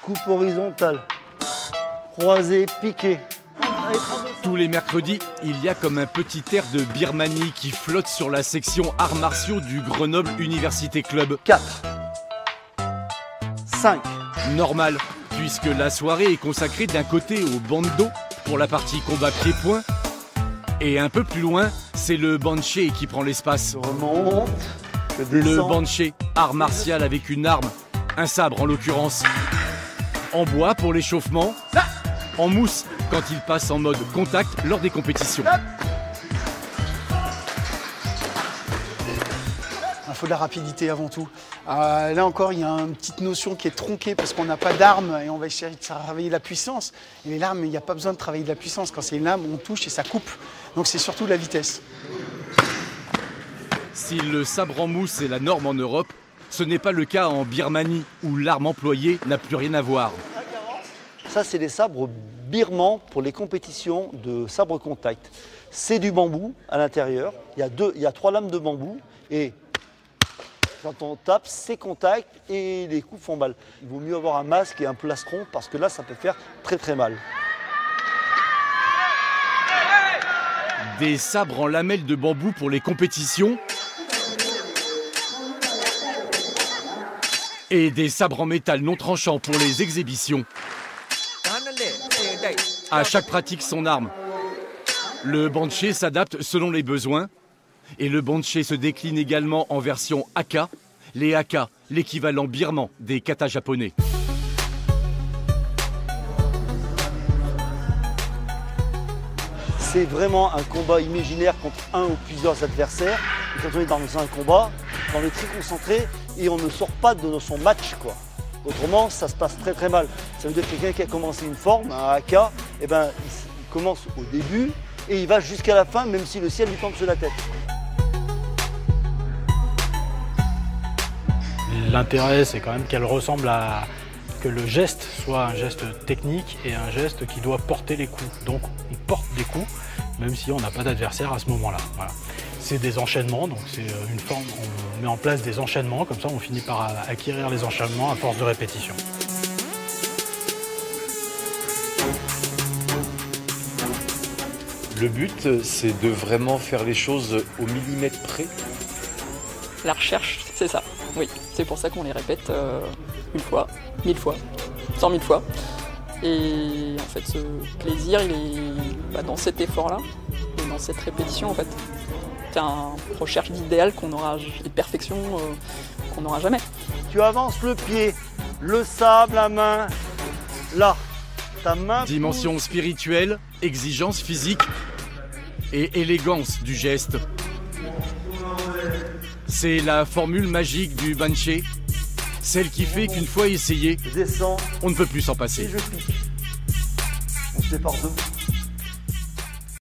coupe horizontale, croisée, piquée. Tous les mercredis, il y a comme un petit air de Birmanie qui flotte sur la section arts martiaux du Grenoble Université Club. 4, 5. Normal, puisque la soirée est consacrée d'un côté au bando pour la partie combat pied-point, et un peu plus loin, c'est le banché qui prend l'espace. Je remonte, je Le descends. banché, art martial avec une arme, un sabre en l'occurrence. En bois pour l'échauffement, en mousse quand il passe en mode contact lors des compétitions. Il faut de la rapidité avant tout. Là encore, il y a une petite notion qui est tronquée parce qu'on n'a pas d'arme et on va essayer de travailler la puissance. Et l'arme, il n'y a pas besoin de travailler de la puissance. Quand c'est une lame, on touche et ça coupe. Donc c'est surtout la vitesse. Si le sabre en mousse est la norme en Europe, ce n'est pas le cas en Birmanie où l'arme employée n'a plus rien à voir. Ça, c'est des sabres birmans pour les compétitions de sabre contact. C'est du bambou à l'intérieur. Il y a 3 lames de bambou et quand on tape, c'est contact et les coups font mal. Il vaut mieux avoir un masque et un plastron parce que là, ça peut faire très très mal. Des sabres en lamelles de bambou pour les compétitions et des sabres en métal non tranchant pour les exhibitions. À chaque pratique, son arme. Le banché s'adapte selon les besoins et le banché se décline également en version haka, les haka, l'équivalent birman des katas japonais. C'est vraiment un combat imaginaire contre un ou plusieurs adversaires. Et quand on est dans un combat, on est très concentré et on ne sort pas de son match, quoi. Autrement, ça se passe très très mal. Ça veut dire que quelqu'un qui a commencé une forme, un haka, eh ben, il commence au début et il va jusqu'à la fin, même si le ciel lui tombe sur la tête. L'intérêt, c'est quand même qu'elle ressemble à... que le geste soit un geste technique et un geste qui doit porter les coups. Donc on porte des coups, même si on n'a pas d'adversaire à ce moment-là. Voilà. C'est des enchaînements, donc c'est une forme, on met en place des enchaînements, comme ça on finit par acquérir les enchaînements à force de répétition. Le but, c'est de vraiment faire les choses au millimètre près. La recherche, c'est ça, oui. C'est pour ça qu'on les répète une fois, 1000 fois, 100 000 fois. Et en fait, ce plaisir, il est dans cet effort-là, et dans cette répétition, en fait. C'est une recherche d'idéal qu'on aura, et de perfection qu'on n'aura jamais. Tu avances le pied, le sabre, la main, là. Ta main. Dimension spirituelle, exigence physique et élégance du geste. C'est la formule magique du banché, celle qui fait qu'une fois essayé, Je descends on ne peut plus s'en passer. et je pique. On se sépare deux.